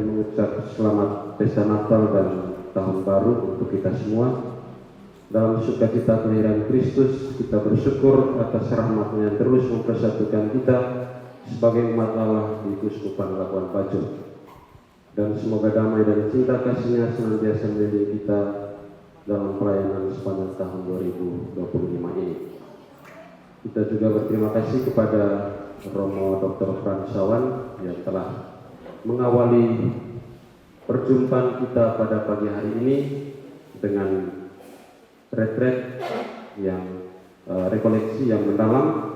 mengucap selamat pesta Natal dan Tahun Baru untuk kita semua. Dalam sukacita kelahiran Kristus, kita bersyukur atas rahmat-Nya yang terus mempersatukan kita sebagai umat Allah di Keuskupan Labuan Bajo. Dan semoga damai dan cinta kasih-Nya senantiasa membimbing kita dalam pelayanan sepanjang tahun 2025 ini. Kita juga berterima kasih kepada Romo Dr. Fransawan yang telah mengawali perjumpaan kita pada pagi hari ini dengan retret yang rekoleksi yang mendalam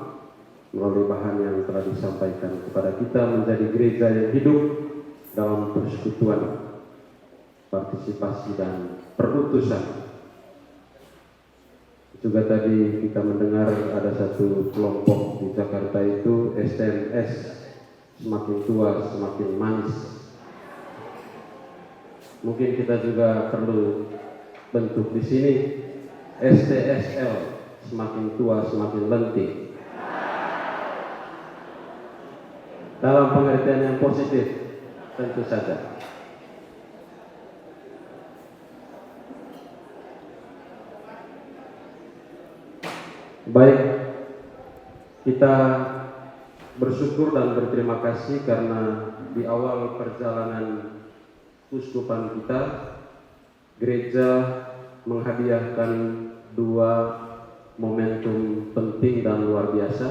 melalui bahan yang telah disampaikan kepada kita menjadi gereja yang hidup dalam persekutuan, partisipasi dan perutusan. Juga tadi kita mendengar ada satu kelompok di Jakarta itu SMS, semakin tua semakin manis. Mungkin kita juga perlu bentuk di sini STSL, semakin tua semakin lentik. Dalam pengertian yang positif tentu saja. Baik, kita bersyukur dan berterima kasih karena di awal perjalanan keuskupan kita, gereja menghadiahkan dua momentum penting dan luar biasa,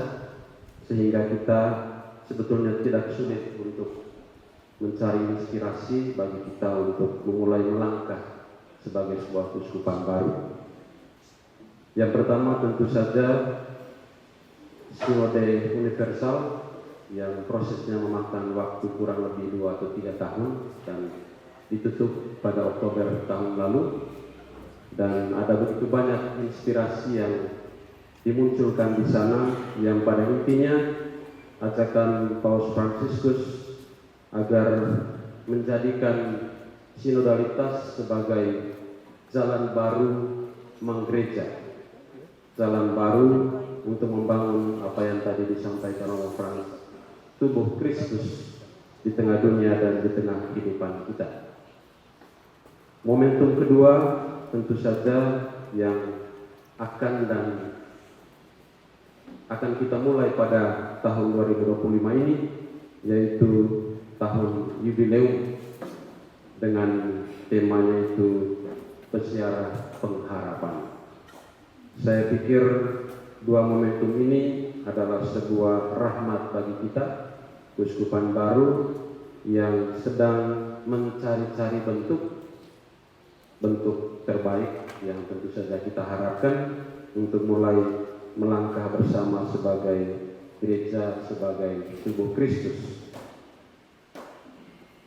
sehingga kita sebetulnya tidak sulit untuk mencari inspirasi bagi kita untuk memulai melangkah sebagai sebuah keuskupan baru. Yang pertama tentu saja Sinode Universal yang prosesnya memakan waktu kurang lebih 2 atau 3 tahun dan ditutup pada Oktober tahun lalu, dan ada begitu banyak inspirasi yang dimunculkan di sana yang pada intinya ajakan Paus Fransiskus agar menjadikan sinodalitas sebagai jalan baru menggereja, jalan baru untuk membangun apa yang tadi disampaikan oleh Frans, tubuh Kristus di tengah dunia dan di tengah kehidupan kita. Momentum kedua tentu saja yang akan kita mulai pada tahun 2025 ini, yaitu tahun jubileum dengan temanya itu Peziarah Pengharapan. Saya pikir dua momentum ini adalah sebuah rahmat bagi kita, keuskupan baru yang sedang mencari-cari bentuk terbaik yang tentu saja kita harapkan untuk mulai melangkah bersama sebagai gereja, sebagai tubuh Kristus.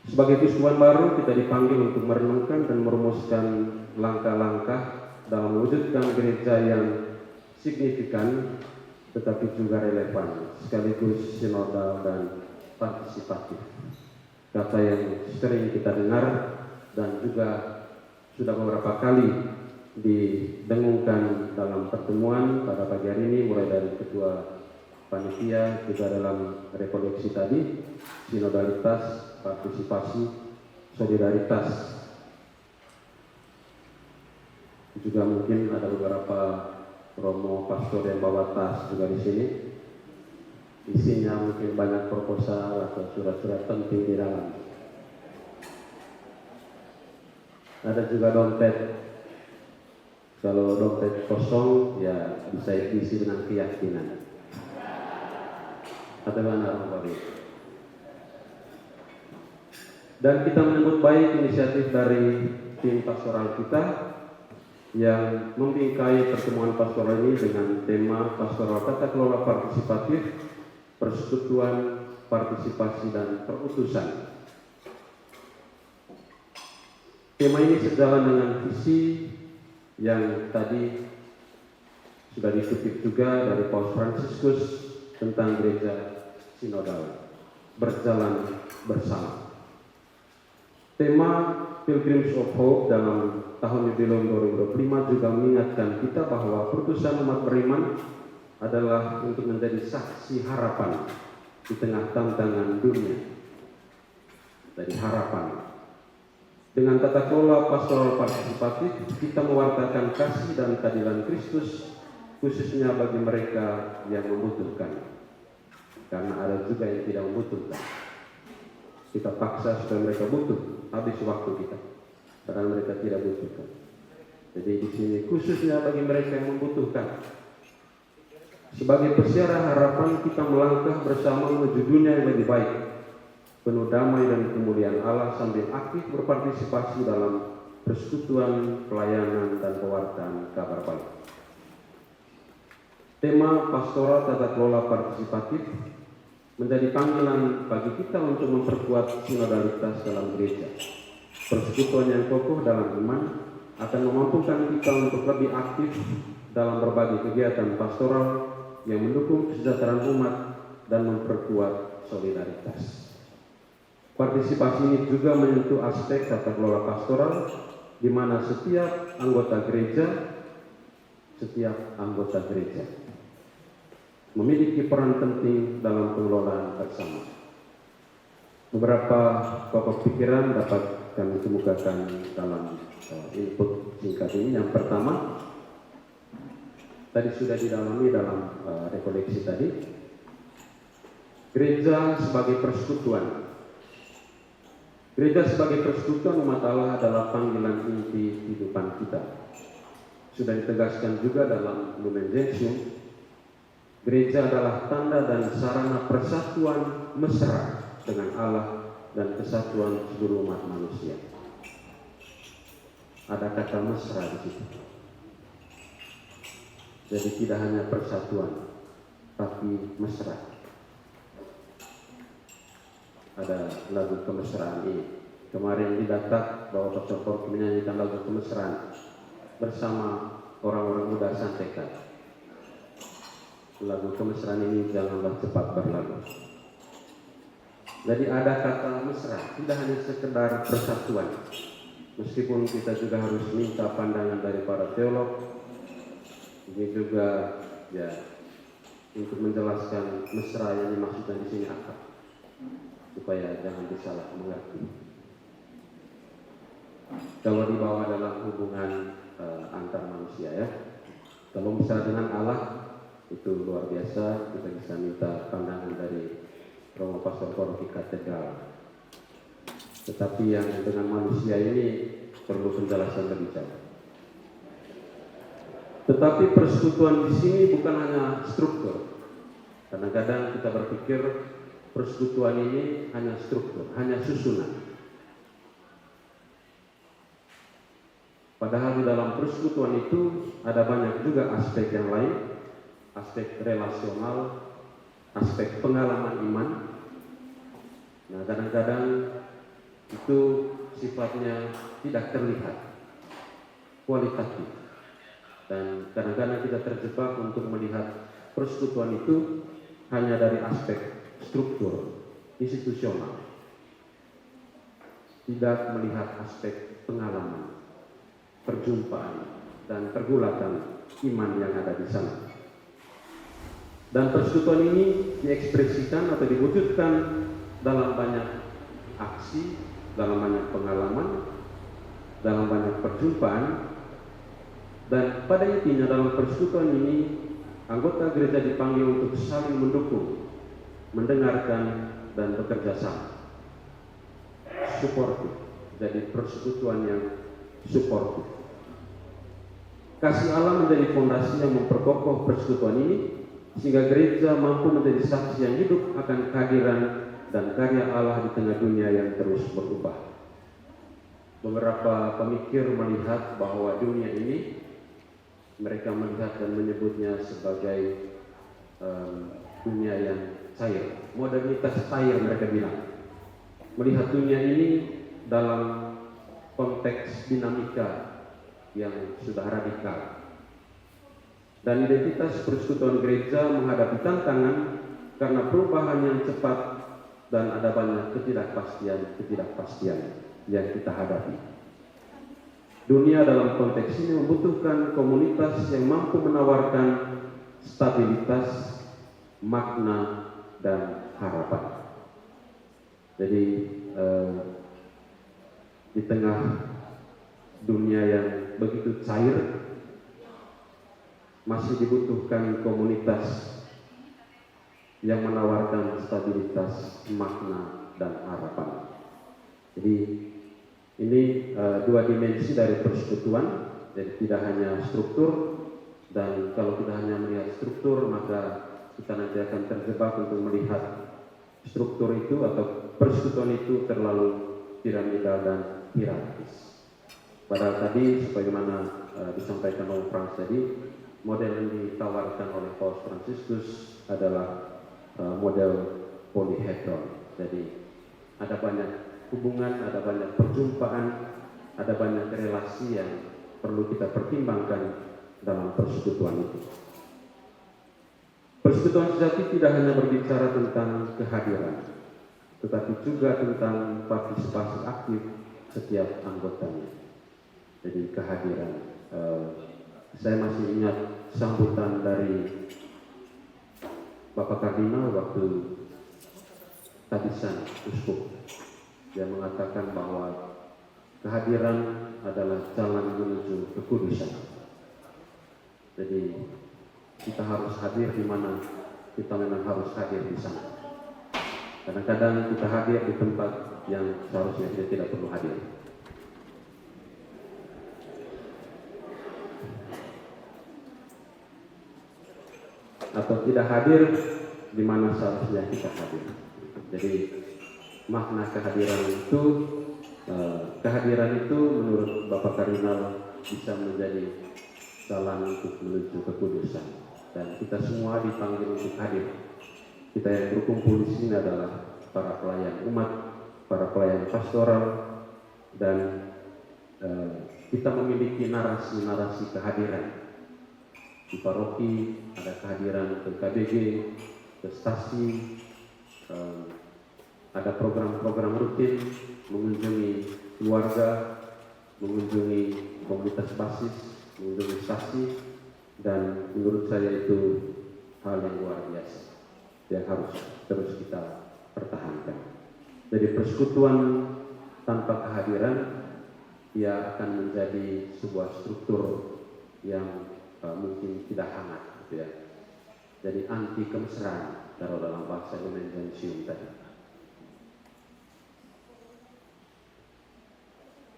Sebagai keuskupan baru kita dipanggil untuk merenungkan dan merumuskan langkah-langkah dalam mewujudkan gereja yang signifikan tetapi juga relevan, sekaligus sinodal dan partisipatif. Kata yang sering kita dengar dan juga sudah beberapa kali didengungkan dalam pertemuan pada pagi hari ini, mulai dari ketua panitia juga dalam rekoleksi tadi, sinodalitas, partisipasi, solidaritas. Juga mungkin ada beberapa romo pastor yang bawa tas juga di sini. Isinya mungkin banyak proposal atau surat-surat penting di dalam. Ada juga dompet. Kalau dompet kosong ya bisa diisi dengan keyakinan. Atau mana Romo? Dan kita menyambut baik inisiatif dari tim pastoral kita yang membingkai pertemuan pastoral ini dengan tema pastoral tata kelola partisipatif, persekutuan, partisipasi dan perutusan. Tema ini sejalan dengan visi yang tadi sudah dikutip juga dari Paus Fransiskus tentang gereja sinodal, berjalan bersama. Tema Pilgrims of Hope dalam tahun jubileum 2025 juga mengingatkan kita bahwa perutusan umat beriman adalah untuk menjadi saksi harapan di tengah tantangan dunia. dari harapan. Dengan tata kelola pastoral partisipatif, kita mewartakan kasih dan keadilan Kristus, khususnya bagi mereka yang membutuhkan. Karena ada juga yang tidak membutuhkan. Kita paksa supaya mereka butuh, habis waktu kita. Padahal mereka tidak butuhkan. Jadi di sini khususnya bagi mereka yang membutuhkan. Sebagai pesiara harapan, kita melangkah bersama menuju dunia yang lebih baik, penuh damai dan kemuliaan Allah, sambil aktif berpartisipasi dalam persekutuan, pelayanan, dan pewartaan kabar baik. Tema pastoral tata kelola partisipatif menjadi panggilan bagi kita untuk memperkuat sinodalitas dalam gereja. Persekutuan yang kokoh dalam iman akan memampukan kita untuk lebih aktif dalam berbagai kegiatan pastoral yang mendukung kesejahteraan umat dan memperkuat solidaritas. Partisipasi ini juga menyentuh aspek tata kelola pastoral, di mana setiap anggota gereja memiliki peran penting dalam pengelolaan bersama. Beberapa pokok pikiran dapat kami kemukakan dalam input singkat ini. Yang pertama, tadi sudah didalami dalam rekoleksi tadi, gereja sebagai persekutuan. Gereja sebagai persekutuan umat Allah adalah panggilan inti kehidupan kita. Sudah ditegaskan juga dalam Lumen Gentium, gereja adalah tanda dan sarana persatuan mesra dengan Allah dan kesatuan seluruh umat manusia. Ada kata mesra di situ. Jadi tidak hanya persatuan, tapi mesra. Ada lagu kemesraan ini. Kemarin didatak bahwa Pastor Korki menyanyikan lagu kemesraan bersama orang-orang muda Santekan. Lagu kemesraan ini janganlah cepat berlalu. Jadi ada kata mesra, tidak hanya sekedar persatuan. Meskipun kita juga harus minta pandangan dari para teolog, ini juga ya untuk menjelaskan mesra yang dimaksudkan di sini apa, supaya jangan disalah mengerti. Kalau dibawa dalam hubungan antar manusia ya, kalau mesra dengan Allah itu luar biasa, kita bisa minta pandangan dari Romo Pastor Korki Katedral. Tetapi yang dengan manusia ini perlu penjelasan lebih jauh. Tetapi persekutuan di sini bukan hanya struktur. Kadang-kadang kita berpikir persekutuan ini hanya struktur, hanya susunan. Padahal di dalam persekutuan itu ada banyak juga aspek yang lain, aspek relasional, aspek pengalaman iman. Nah, kadang-kadang itu sifatnya tidak terlihat, kualitatif. Dan kadang-kadang kita terjebak untuk melihat persekutuan itu hanya dari aspek struktur, institusional. Tidak melihat aspek pengalaman, perjumpaan, dan pergulatan iman yang ada di sana. Dan persekutuan ini diekspresikan atau diwujudkan dalam banyak aksi, dalam banyak pengalaman, dalam banyak perjumpaan. Dan pada intinya dalam persekutuan ini, anggota gereja dipanggil untuk saling mendukung, mendengarkan, dan bekerja sama. Suportif, jadi persekutuan yang suportif. Kasih Allah menjadi fondasi yang memperkokoh persekutuan ini, sehingga gereja mampu menjadi saksi yang hidup akan kehadiran dan karya Allah di tengah dunia yang terus berubah. Beberapa pemikir melihat bahwa dunia ini, mereka melihat dan menyebutnya sebagai dunia yang cair, modernitas cair mereka bilang. Melihat dunia ini dalam konteks dinamika yang sudah radikal. Dan identitas persekutuan gereja menghadapi tantangan karena perubahan yang cepat dan ada banyak ketidakpastian yang kita hadapi. Dunia dalam konteks ini membutuhkan komunitas yang mampu menawarkan stabilitas, makna, dan harapan. Jadi di tengah dunia yang begitu cair, masih dibutuhkan komunitas yang menawarkan stabilitas, makna, dan harapan. Jadi ini dua dimensi dari persekutuan, jadi tidak hanya struktur, dan kalau kita hanya melihat struktur maka kita nanti akan terjebak untuk melihat struktur itu atau persekutuan itu terlalu piramidal dan hierarkis. Padahal tadi sebagaimana disampaikan oleh Frans tadi, model yang ditawarkan oleh Paus Fransiskus adalah model polyhedron. Jadi ada banyak hubungan, ada banyak perjumpaan, ada banyak relasi yang perlu kita pertimbangkan dalam persekutuan itu. Persekutuan sejati tidak hanya berbicara tentang kehadiran, tetapi juga tentang partisipasi aktif setiap anggotanya. Jadi kehadiran. Saya masih ingat sambutan dari Bapak Kardinal waktu tabisan uskup. Dia mengatakan bahwa kehadiran adalah jalan menuju kekudusan. Jadi kita harus hadir di mana kita memang harus hadir di sana. Kadang-kadang kita hadir di tempat yang seharusnya kita tidak perlu hadir. Atau tidak hadir di mana seharusnya kita hadir. Jadi makna kehadiran itu menurut Bapak Kardinal bisa menjadi jalan untuk menuju kekudusan, dan kita semua dipanggil untuk hadir. Kita yang berkumpul di sini adalah para pelayan umat, para pelayan pastoral, dan kita memiliki narasi-narasi kehadiran. Di paroki ada kehadiran ke KBG, ke stasi, ada program-program rutin mengunjungi keluarga, mengunjungi komunitas basis, mengunjungi stasi, dan menurut saya itu hal yang luar biasa yang harus terus kita pertahankan. Jadi persekutuan tanpa kehadiran ia akan menjadi sebuah struktur yang mungkin tidak hangat, gitu ya. Jadi anti kemesraan kalau dalam bahasa Lumen Gentium tadi.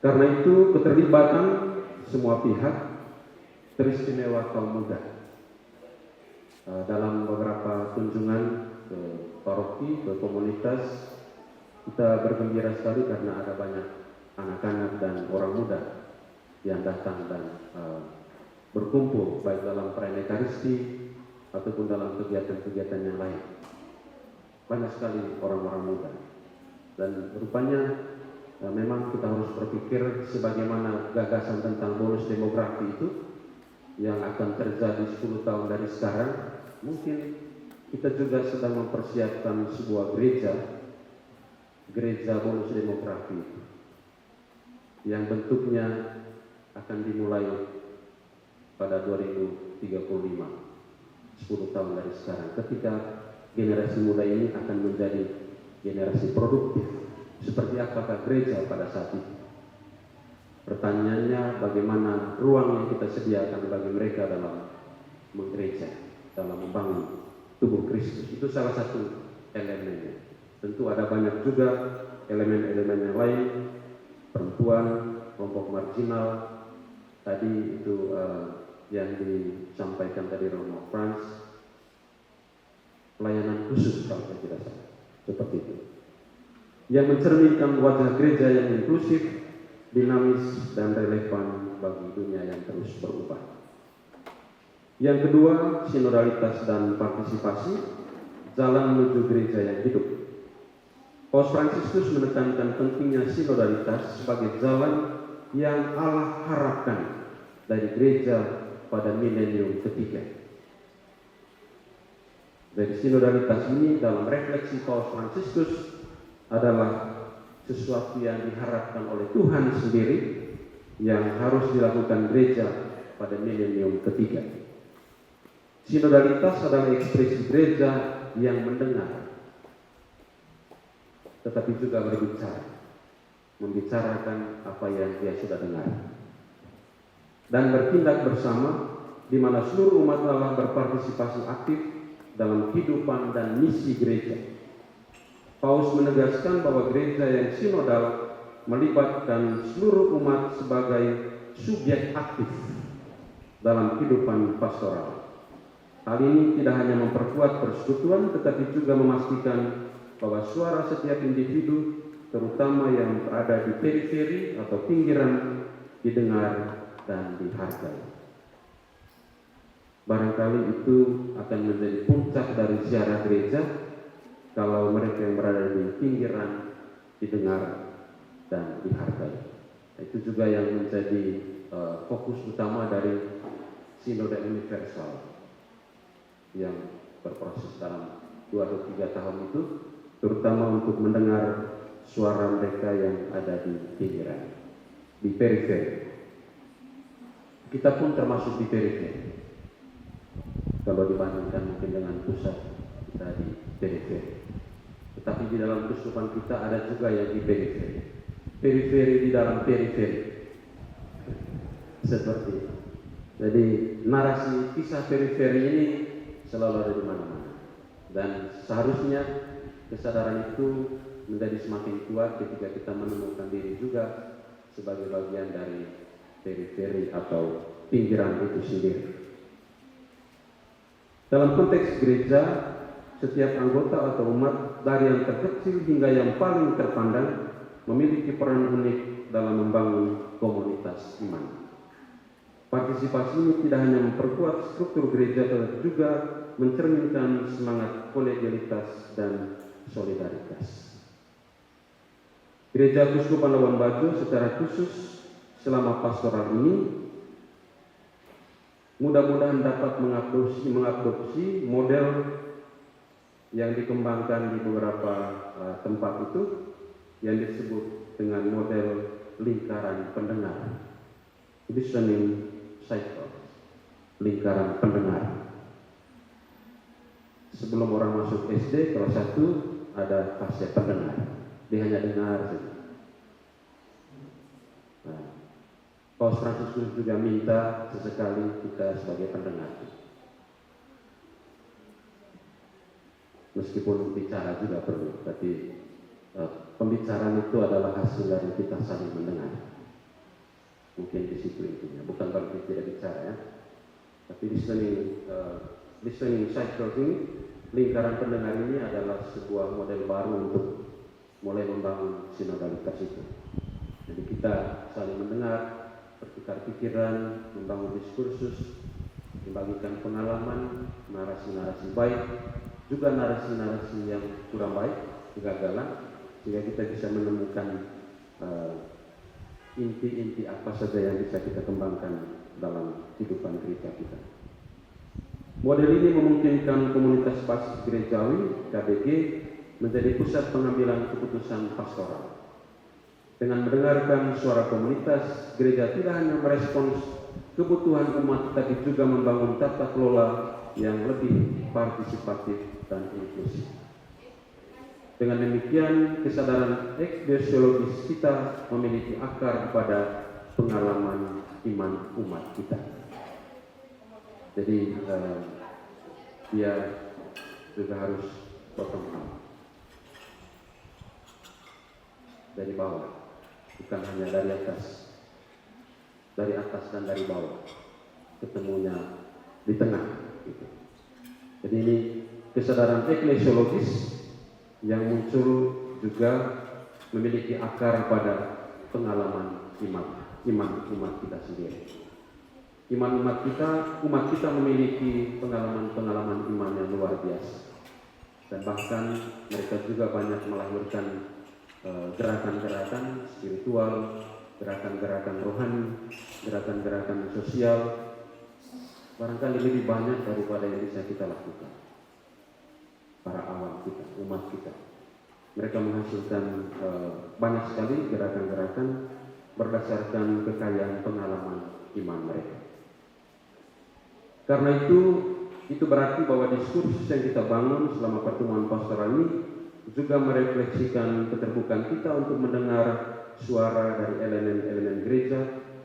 Karena itu keterlibatan semua pihak, teristimewa kaum muda. Dalam beberapa kunjungan ke paroki, ke komunitas, kita bergembira sekali karena ada banyak anak-anak dan orang muda yang datang dan berkumpul baik dalam perayaan Ekaristi ataupun dalam kegiatan-kegiatan yang lain. Banyak sekali orang-orang muda, dan rupanya memang kita harus berpikir sebagaimana gagasan tentang bonus demografi itu yang akan terjadi 10 tahun dari sekarang. Mungkin kita juga sedang mempersiapkan sebuah gereja bonus demografi yang bentuknya akan dimulai pada 2035, 10 tahun dari sekarang, ketika generasi muda ini akan menjadi generasi produktif. Seperti apakah gereja pada saat itu? Pertanyaannya, bagaimana ruang yang kita sediakan bagi mereka dalam menggereja, dalam membangun tubuh Kristus? Itu salah satu elemennya. Tentu ada banyak juga elemen-elemen yang lain, perempuan, kelompok marginal, tadi itu yang disampaikan tadi Romo Frans, pelayanan khusus kalau saya tidak salah, seperti itu, yang mencerminkan wajah gereja yang inklusif, dinamis, dan relevan bagi dunia yang terus berubah. Yang kedua, sinodalitas dan partisipasi, jalan menuju gereja yang hidup. Paus Fransiskus menekankan pentingnya sinodalitas sebagai jalan yang Allah harapkan dari gereja pada milenium ketiga. Dari sinodalitas ini dalam refleksi Paus Fransiskus adalah sesuatu yang diharapkan oleh Tuhan sendiri yang harus dilakukan gereja pada milenium ketiga. Sinodalitas adalah ekspresi gereja yang mendengar, tetapi juga berbicara, membicarakan apa yang dia sudah dengar, dan bertindak bersama, di mana seluruh umat Allah berpartisipasi aktif dalam kehidupan dan misi gereja. Paus menegaskan bahwa gereja yang sinodal melibatkan seluruh umat sebagai subjek aktif dalam kehidupan pastoral. Hal ini tidak hanya memperkuat persekutuan, tetapi juga memastikan bahwa suara setiap individu, terutama yang berada di periferi atau pinggiran, didengar dan dihargai. Barangkali itu akan menjadi puncak dari ziarah gereja, kalau mereka yang berada di pinggiran didengar dan dihargai. Itu juga yang menjadi fokus utama dari Sinode Universal yang berproses dalam 2 atau 3 tahun itu, terutama untuk mendengar suara mereka yang ada di pinggiran, di periferi. Kita pun termasuk di periferi. Kalau dibandingkan mungkin dengan pusat, kita di periferi. Tetapi di dalam kehidupan kita ada juga yang di periferi. Periferi di dalam periferi. Seperti itu. Jadi narasi kisah periferi ini selalu ada di mana-mana. Dan seharusnya kesadaran itu menjadi semakin kuat ketika kita menemukan diri juga sebagai bagian dari periferi atau pinggiran itu sendiri. Dalam konteks gereja, setiap anggota atau umat dari yang terkecil hingga yang paling terpandang memiliki peran unik dalam membangun komunitas iman. Partisipasi ini tidak hanya memperkuat struktur gereja, tetapi juga mencerminkan semangat kolegialitas dan solidaritas. Gereja Keuskupan Labuan Bajo secara khusus selama pastoral ini mudah-mudahan dapat mengadopsi model yang dikembangkan di beberapa tempat itu, yang disebut dengan model lingkaran pendengar, listening cycle, lingkaran pendengar. Sebelum orang masuk SD kelas 1 ada fase pendengar, dia hanya dengar saja. Paus Fransiskus juga minta sesekali kita sebagai pendengar, meskipun bicara juga perlu, tapi pembicaraan itu adalah hasil dari kita saling mendengar. Mungkin di situ intinya, bukan berarti tidak bicara ya, tapi listening cycle ini, lingkaran pendengar ini adalah sebuah model baru untuk mulai membangun sinodalitas itu. Jadi kita saling mendengar, bertukar pikiran, membangun diskursus, membagikan pengalaman, narasi-narasi baik, juga narasi-narasi yang kurang baik, kegagalan, sehingga kita bisa menemukan inti-inti apa saja yang bisa kita kembangkan dalam kehidupan gereja kita. Model ini memungkinkan komunitas basis gerejawi KBG menjadi pusat pengambilan keputusan pastoral. Dengan mendengarkan suara komunitas, gereja tidak hanya merespons kebutuhan umat, tapi juga membangun tata kelola yang lebih partisipatif dan inklusif. Dengan demikian, kesadaran eklesiologis kita memiliki akar pada pengalaman iman umat kita. Jadi dia juga harus bottom up, dari bawah, bukan hanya dari atas dan dari bawah, ketemunya di tengah. Gitu. Jadi ini kesadaran eklesiologis yang muncul juga memiliki akar pada pengalaman iman umat kita sendiri. Umat kita memiliki pengalaman iman yang luar biasa, dan bahkan mereka juga banyak melahirkan gerakan-gerakan spiritual, gerakan-gerakan rohani, gerakan-gerakan sosial, barangkali lebih banyak daripada yang bisa kita lakukan. Para awam kita, umat kita, mereka menghasilkan banyak sekali gerakan-gerakan berdasarkan kekayaan pengalaman iman mereka. Karena itu berarti bahwa diskursus yang kita bangun selama pertemuan pastoral ini juga merefleksikan keterbukaan kita untuk mendengar suara dari elemen-elemen gereja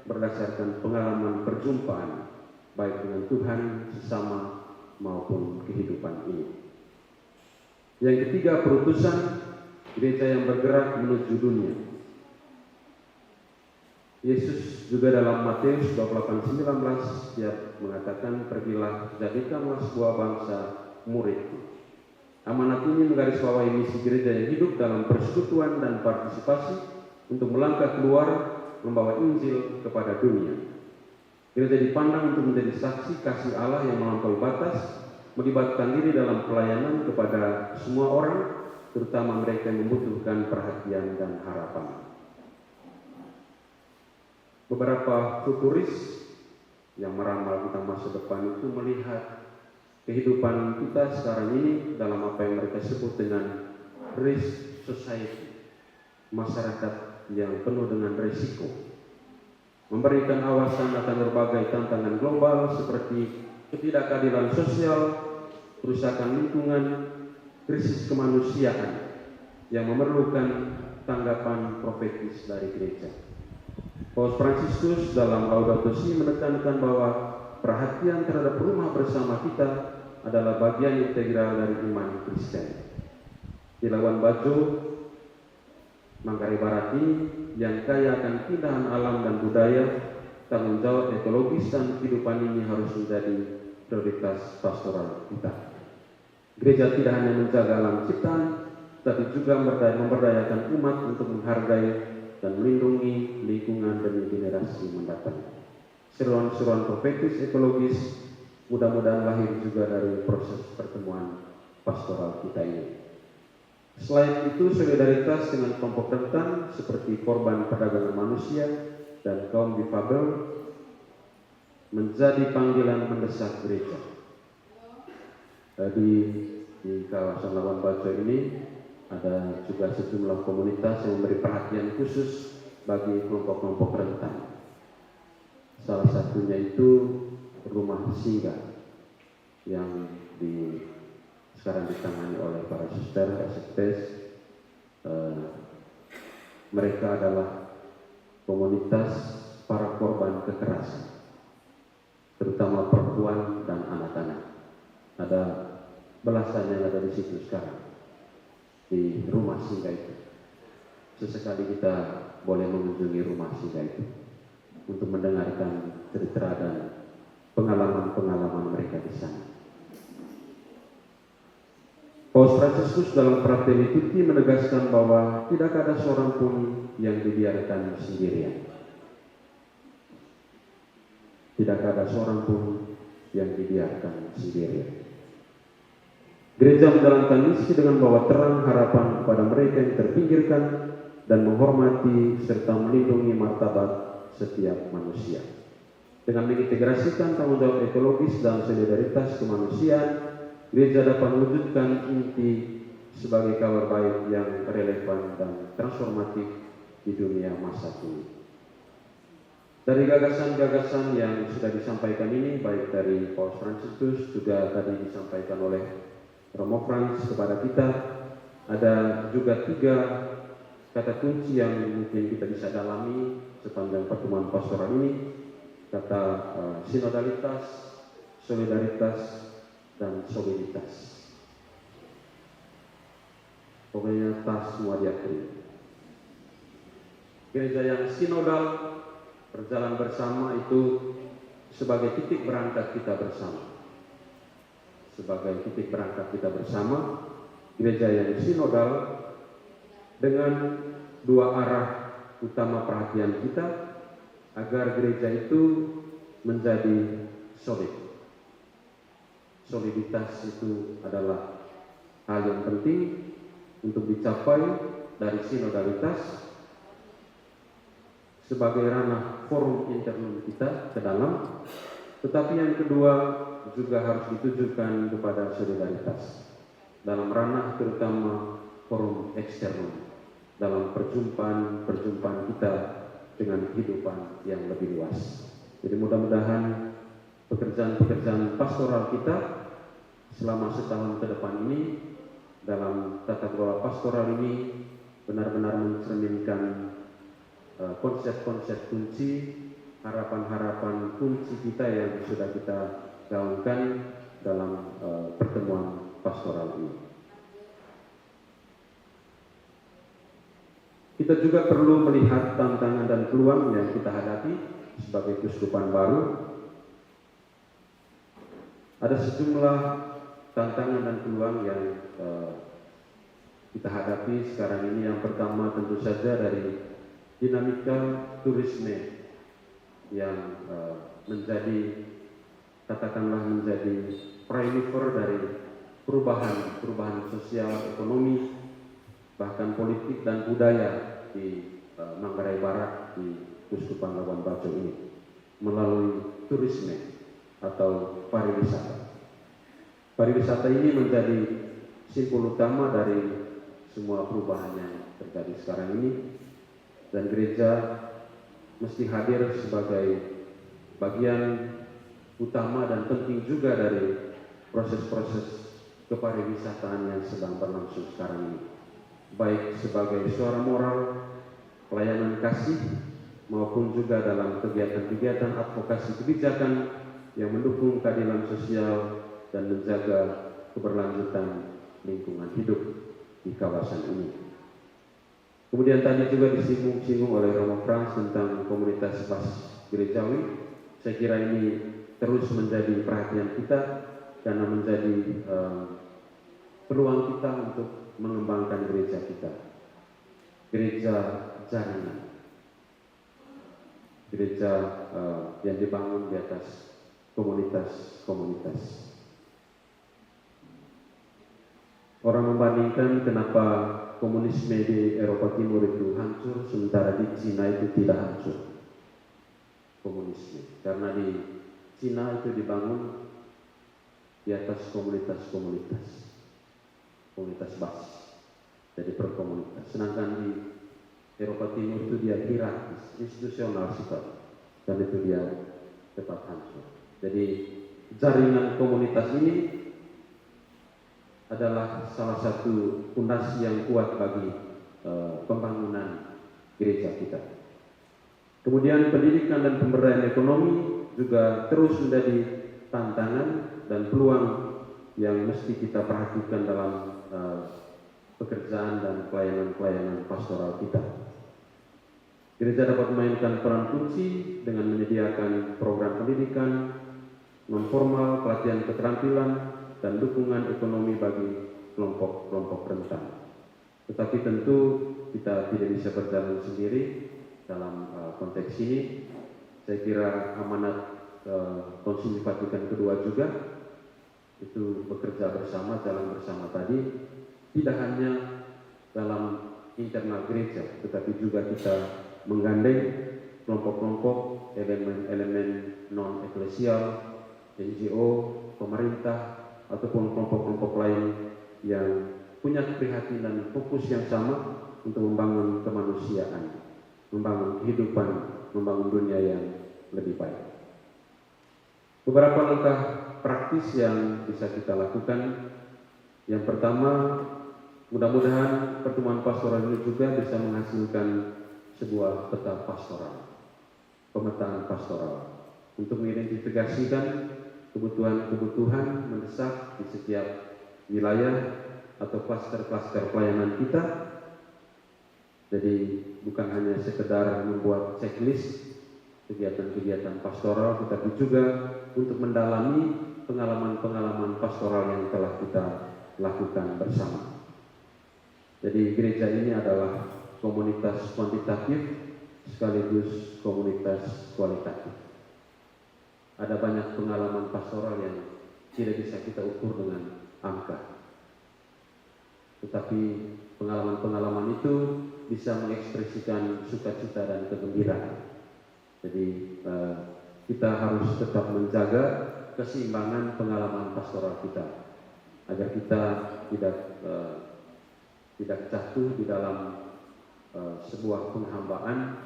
berdasarkan pengalaman perjumpaan baik dengan Tuhan, sesama, maupun kehidupan ini. Yang ketiga, perutusan gereja yang bergerak menuju dunia. Yesus juga dalam Matius 28:19 dia mengatakan, pergilah, jadikanlah sebuah bangsa murid. Amanat ini menggarisbawahi misi gereja yang hidup dalam persekutuan dan partisipasi untuk melangkah keluar membawa Injil kepada dunia. Gereja dipandang untuk menjadi saksi kasih Allah yang melampaui batas, melibatkan diri dalam pelayanan kepada semua orang, terutama mereka yang membutuhkan perhatian dan harapan. Beberapa futuris yang meramal tentang masa depan itu melihat kehidupan kita sekarang ini dalam apa yang mereka sebut dengan risk society, masyarakat yang penuh dengan risiko, memberikan awasan akan berbagai tantangan global seperti ketidakadilan sosial, kerusakan lingkungan, krisis kemanusiaan yang memerlukan tanggapan profetis dari gereja. Paus Fransiskus dalam Laudato Si menekankan bahwa perhatian terhadap rumah bersama kita adalah bagian integral dari iman Kristen. Di Labuan Bajo, Manggarai Barat ini yang kaya akan keindahan alam dan budaya, tanggung jawab ekologis dan kehidupan ini harus menjadi prioritas pastoral kita. Gereja tidak hanya menjaga alam ciptaan, tapi juga memberdayakan umat untuk menghargai dan melindungi lingkungan demi generasi mendatang. Seruan-seruan profetis ekologis mudah-mudahan lahir juga dari proses pertemuan pastoral kita ini. Selain itu, solidaritas dengan kelompok rentan seperti korban perdagangan manusia dan kaum difabel menjadi panggilan mendesak gereja. Di kawasan Labuan Bajo ini ada juga sejumlah komunitas yang memberi perhatian khusus bagi kelompok-kelompok rentan. Salah satunya itu rumah singgah yang sekarang ditangani oleh para suster, asisten. Mereka adalah komunitas para korban kekerasan, terutama perempuan dan anak-anak. Ada belasan yang ada di situ sekarang di rumah singgah itu. Sesekali kita boleh mengunjungi rumah singgah itu untuk mendengarkan cerita dan pengalaman-pengalaman mereka di sana. Paus Fransiskus dalam Fratelli Tutti menegaskan bahwa tidak ada seorang pun yang dibiarkan sendirian. Tidak ada seorang pun yang dibiarkan sendirian. Gereja menjalankan misi dengan bawa terang harapan kepada mereka yang terpinggirkan dan menghormati serta melindungi martabat setiap manusia. Dengan mengintegrasikan tanggung jawab ekologis dan solidaritas kemanusiaan, gereja dapat mewujudkan inti sebagai kabar baik yang relevan dan transformatif di dunia masa kini. Dari gagasan-gagasan yang sudah disampaikan ini, baik dari Paus Fransiskus juga tadi disampaikan oleh Romo Frans kepada kita, ada juga 3 kata kunci yang mungkin kita bisa dalami sepanjang pertemuan pastoral ini. Kata sinodalitas, solidaritas, dan soliditas. Pokoknya tas semua diakui. Gereja yang sinodal, berjalan bersama itu sebagai titik berangkat kita bersama. Sebagai titik berangkat kita bersama, gereja yang sinodal dengan 2 arah utama perhatian kita agar gereja itu menjadi solid. Soliditas itu adalah hal yang penting untuk dicapai dari sinodalitas sebagai ranah forum internum kita ke dalam, tetapi yang kedua juga harus ditujukan kepada solidaritas dalam ranah terutama forum eksternum dalam perjumpaan kita dengan kehidupan yang lebih luas. Jadi mudah-mudahan pekerjaan-pekerjaan pastoral kita selama setahun ke depan ini dalam tata kelola pastoral ini benar-benar mencerminkan konsep-konsep kunci, harapan-harapan kunci kita yang sudah kita gaungkan dalam pertemuan pastoral ini. Kita juga perlu melihat tantangan dan peluang yang kita hadapi sebagai keuskupan baru. Ada sejumlah tantangan dan peluang yang kita hadapi sekarang ini. Yang pertama tentu saja dari dinamika turisme yang menjadi, katakanlah menjadi driver dari perubahan sosial, ekonomi, bahkan politik dan budaya di Manggarai Barat, di Keuskupan Labuan Bajo ini melalui turisme atau pariwisata. Pariwisata ini menjadi simpul utama dari semua perubahan yang terjadi sekarang ini, dan gereja mesti hadir sebagai bagian utama dan penting juga dari proses-proses kepariwisataan yang sedang berlangsung sekarang ini, baik sebagai suara moral, pelayanan kasih, maupun juga dalam kegiatan-kegiatan advokasi kebijakan yang mendukung keadilan sosial dan menjaga keberlanjutan lingkungan hidup di kawasan ini. Kemudian tadi juga disinggung oleh Romo Frans tentang komunitas basis gerejawi. Saya kira ini terus menjadi perhatian kita karena menjadi peluang kita untuk mengembangkan gereja kita. Gereja jaringan, gereja yang dibangun di atas komunitas-komunitas. Orang membandingkan kenapa komunisme di Eropa Timur itu hancur, sementara di Cina itu tidak hancur komunisme. Karena di Cina itu dibangun di atas komunitas basis, jadi perkomunitas. Sedangkan di Eropa Timur itu dia hierarkis, institusional sifat, dan itu dia tetap hancur. Jadi jaringan komunitas ini adalah salah satu fondasi yang kuat bagi pembangunan gereja kita. Kemudian pendidikan dan pemberdayaan ekonomi juga terus menjadi tantangan dan peluang yang mesti kita perhatikan dalam pekerjaan dan pelayanan pastoral kita. Gereja dapat memainkan peran kunci dengan menyediakan program pendidikan non-formal, pelatihan keterampilan, dan dukungan ekonomi bagi kelompok-kelompok rentan. Tetapi tentu kita tidak bisa berjalan sendiri dalam konteks ini. Saya kira amanat Konsili Vatikan kedua juga itu bekerja bersama, jalan bersama tadi, tidak hanya dalam internal gereja, tetapi juga kita menggandeng kelompok-kelompok, elemen-elemen non-eklesial, NGO, pemerintah, ataupun kelompok-kelompok lain yang punya keprihatinan dan fokus yang sama untuk membangun kemanusiaan, membangun kehidupan, membangun dunia yang lebih baik. Beberapa langkah praktis yang bisa kita lakukan. Yang pertama, mudah-mudahan pertemuan pastoral ini juga bisa menghasilkan sebuah peta pastoral, pemetaan pastoral, untuk mengidentifikasikan kebutuhan-kebutuhan mendesak di setiap wilayah atau klaster-klaster pelayanan kita. Jadi bukan hanya sekedar membuat checklist kegiatan-kegiatan pastoral, tetapi juga untuk mendalami pengalaman-pengalaman pastoral yang telah kita lakukan bersama. Jadi gereja ini adalah komunitas kuantitatif sekaligus komunitas kualitatif. Ada banyak pengalaman pastoral yang tidak bisa kita ukur dengan angka. Tetapi pengalaman-pengalaman itu bisa mengekspresikan sukacita dan kegembiraan. Jadi kita harus tetap menjaga keseimbangan pengalaman pastoral kita, agar kita tidak jatuh di dalam sebuah penghambaan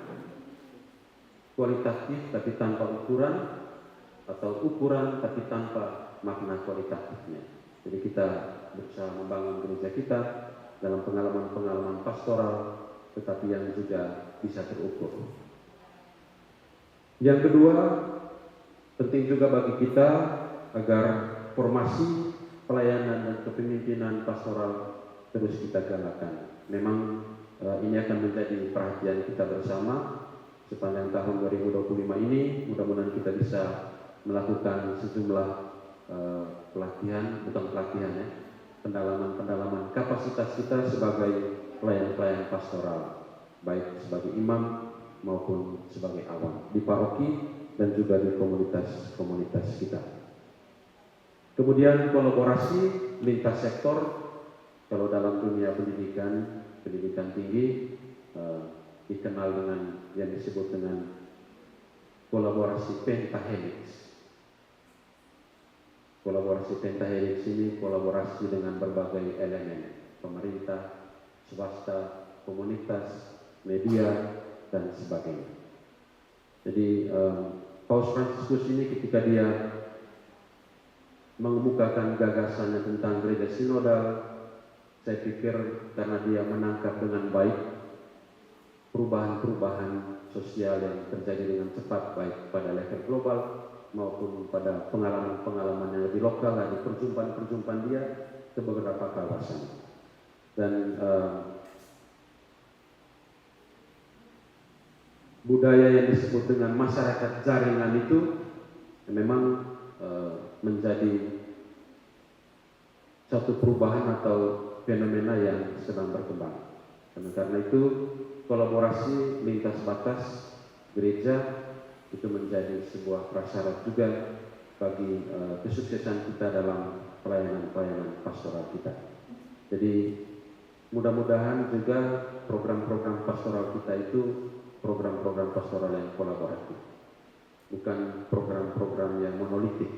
kualitatif tapi tanpa ukuran, atau ukuran tapi tanpa makna kualitatifnya. Jadi kita berusaha membangun gereja kita dalam pengalaman-pengalaman pastoral, tetapi yang juga bisa terukur. Yang kedua, penting juga bagi kita agar formasi pelayanan dan kepemimpinan pastoral terus kita galakkan. Memang ini akan menjadi perhatian kita bersama sepanjang tahun 2025 ini. Mudah-mudahan kita bisa melakukan sejumlah pendalaman kapasitas kita sebagai pelayan-pelayan pastoral, baik sebagai imam maupun sebagai awam di paroki dan juga di komunitas-komunitas kita. Kemudian kolaborasi lintas sektor. Kalau dalam dunia pendidikan tinggi dikenal dengan yang disebut dengan kolaborasi pentahelix. Kolaborasi pentahelix ini kolaborasi dengan berbagai elemen, pemerintah, swasta, komunitas, media, dan sebagainya. Jadi Paus Fransiskus ini ketika dia mengemukakan gagasannya tentang gereja sinodal, saya pikir karena dia menangkap dengan baik perubahan-perubahan sosial yang terjadi dengan cepat, baik pada level global maupun pada pengalaman-pengalaman yang lebih lokal, di perjumpaan-perjumpaan dia ke beberapa kawasan. Dan budaya yang disebut dengan masyarakat jaringan itu memang menjadi satu perubahan atau fenomena yang sedang berkembang. Karena itu kolaborasi lintas batas gereja itu menjadi sebuah prasyarat juga bagi kesuksesan kita dalam pelayanan-pelayanan pastoral kita. Jadi mudah-mudahan juga program-program pastoral kita itu program-program pastoral yang kolaboratif, bukan program-program yang monolitik,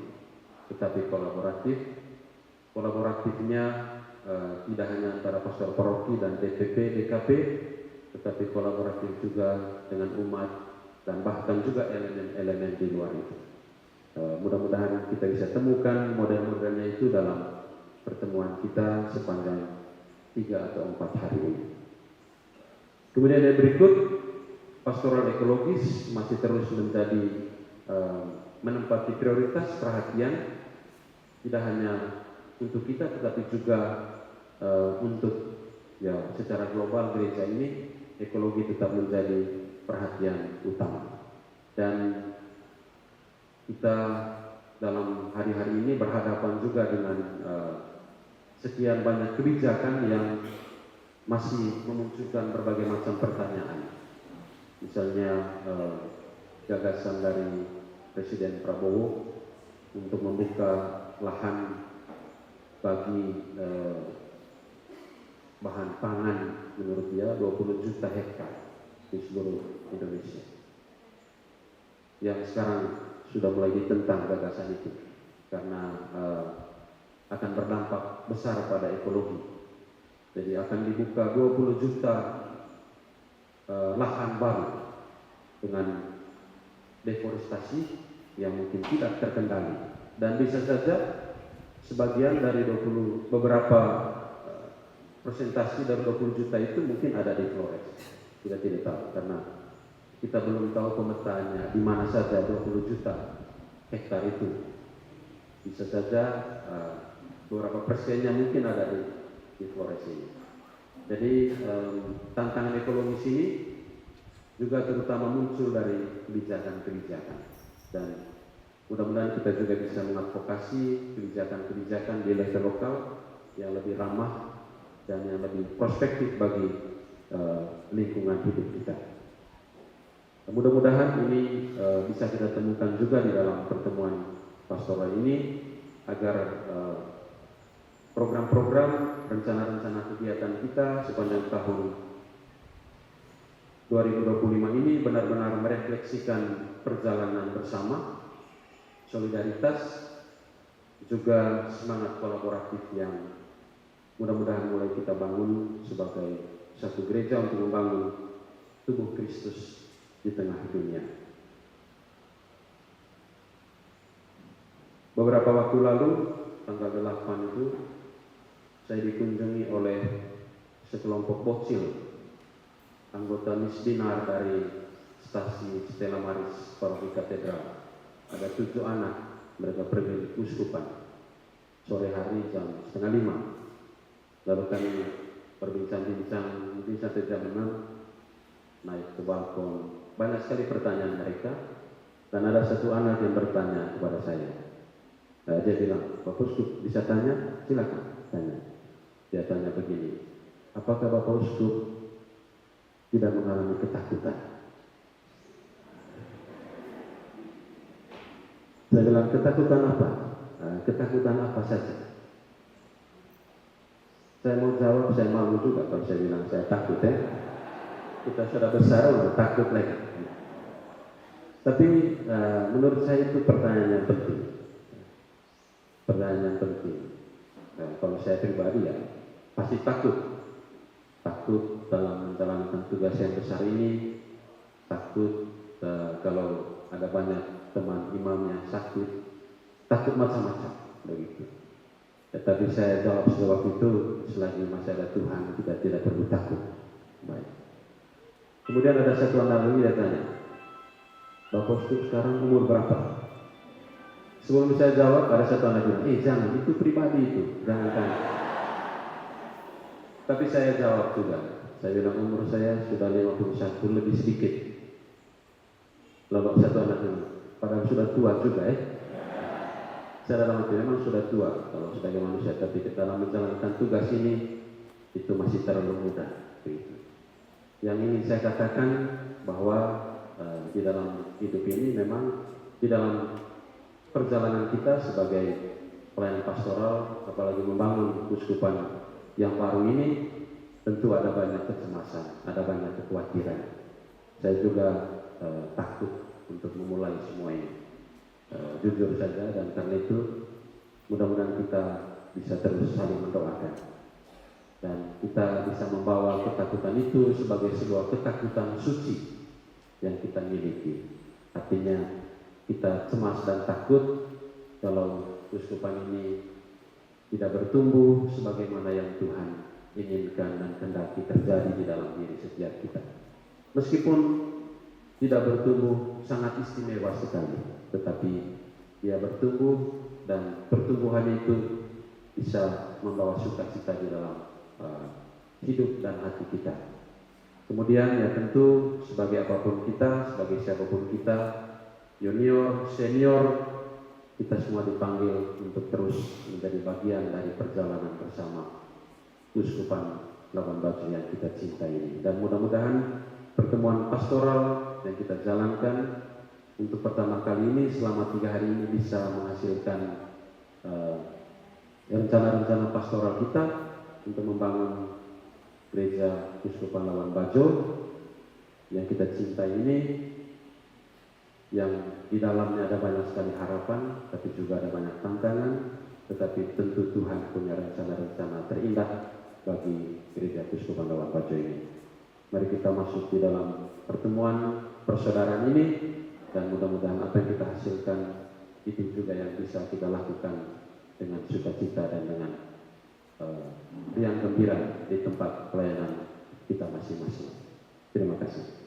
tetapi kolaboratif. Kolaboratifnya tidak hanya antara pastor paroki dan DPP, DKP, tetapi kolaboratif juga dengan umat dan bahkan juga elemen-elemen di luar itu. Mudah-mudahan kita bisa temukan model-modelnya itu dalam pertemuan kita sepanjang 3 atau 4 hari ini. Kemudian yang berikut, pastoral ekologis masih terus menjadi menempati prioritas perhatian, tidak hanya untuk kita tetapi juga untuk secara global gereja ini ekologi tetap menjadi perhatian utama. Dan kita dalam hari-hari ini berhadapan juga dengan sekian banyak kebijakan yang masih memunculkan berbagai macam pertanyaan. Misalnya gagasan dari Presiden Prabowo untuk membuka lahan bagi bahan pangan, menurut dia 20 juta hektar di seluruh Indonesia, yang sekarang sudah mulai ditentang gagasan itu karena akan berdampak besar pada ekologi. Jadi akan dibuka 20 juta lahan baru dengan deforestasi yang mungkin tidak terkendali, dan bisa saja sebagian dari beberapa persentase dari 20 juta itu mungkin ada di Flores. Kita tidak tahu karena kita belum tahu pemetaannya di mana saja 20 juta hektar itu. Bisa saja beberapa persennya mungkin ada di Flores ini. Jadi tantangan ekologis ini juga terutama muncul dari kebijakan-kebijakan, dan mudah-mudahan kita juga bisa mengadvokasi kebijakan-kebijakan di level lokal yang lebih ramah dan yang lebih prospektif bagi lingkungan hidup kita. Mudah-mudahan ini bisa kita temukan juga di dalam pertemuan pastoral ini, agar program-program, rencana-rencana kegiatan kita sepanjang tahun 2025 ini benar-benar merefleksikan perjalanan bersama, solidaritas, juga semangat kolaboratif yang mudah-mudahan mulai kita bangun sebagai satu gereja untuk membangun tubuh Kristus di tengah dunia. Beberapa waktu lalu tanggal 8 itu saya dikunjungi oleh sekelompok bocil anggota Misdinar dari stasi Stella Maris Paroki Katedral. Ada 7 anak, mereka pergi ke uskupan sore hari jam 4:30. Lalu kami berbincang-bincang mungkin sampai jam 6, naik ke balkon. Banyak sekali pertanyaan mereka, dan ada satu anak yang bertanya kepada saya. Dia bilang, Bapak Uskup bisa tanya? Silakan tanya. Dia tanya begini, apakah Bapak Uskup tidak mengalami ketakutan? Saya bilang, ketakutan apa? Ketakutan apa saja? Saya mau jawab, saya malu juga kalau saya bilang saya takut ya. Kita sudah besar, udah takut lagi. Tapi menurut saya itu pertanyaan yang penting. Pertanyaan yang penting. Kalau saya pribadi ya pasti takut dalam menjalankan tugas yang besar ini, takut kalau ada banyak teman imam yang sakit, takut macam-macam begitu. Tetapi saya jawab sejawab itu, selagi masih ada Tuhan kita tidak perlu takut. Baik. Kemudian ada satu anak lagi dia tanya, Bapak Uskup sekarang umur berapa? Sebelum saya jawab ada satu anak bilang, jangan, itu pribadi itu, jangan tanya. Tapi saya jawab juga, saya bilang umur saya sudah 51 lebih sedikit. Lalu satu anak bilang, padahal sudah tua juga ya. Saya dalam hati memang sudah tua kalau sebagai manusia, tapi dalam menjalankan tugas ini itu masih terlalu muda. Begitu. Yang ingin saya katakan bahwa di dalam hidup ini memang di dalam perjalanan kita sebagai pelayan pastoral, apalagi membangun uskupan yang baru ini, tentu ada banyak kecemasan, ada banyak kekhawatiran. Saya juga takut untuk memulai semua ini. Jujur saja, dan karena itu mudah-mudahan kita bisa terus saling mendoakan dan kita bisa membawa ketakutan itu sebagai sebuah ketakutan suci yang kita miliki. Artinya kita cemas dan takut kalau uskupan ini tidak bertumbuh sebagaimana yang Tuhan inginkan dan kehendaki terjadi di dalam diri setiap kita. Meskipun tidak bertumbuh sangat istimewa sekali, tetapi dia bertumbuh, dan pertumbuhan itu bisa membawa sukacita di dalam hidup dan hati kita. Kemudian ya tentu sebagai apapun kita, sebagai siapapun kita, junior, senior, kita semua dipanggil untuk terus menjadi bagian dari perjalanan bersama Uskupan Labuan Bajo yang kita cintai ini. Dan mudah-mudahan pertemuan pastoral yang kita jalankan untuk pertama kali ini selama 3 hari ini bisa menghasilkan rencana-rencana pastoral kita untuk membangun gereja Uskupan Labuan Bajo yang kita cintai ini, yang di dalamnya ada banyak sekali harapan, tapi juga ada banyak tantangan, tetapi tentu Tuhan punya rencana-rencana terindah bagi gereja Uskupan Labuan Bajo ini. Mari kita masuk di dalam pertemuan persaudaraan ini, dan mudah-mudahan apa yang kita hasilkan itu juga yang bisa kita lakukan dengan sukacita dan dengan riang gembira di tempat pelayanan kita masing-masing. Terima kasih.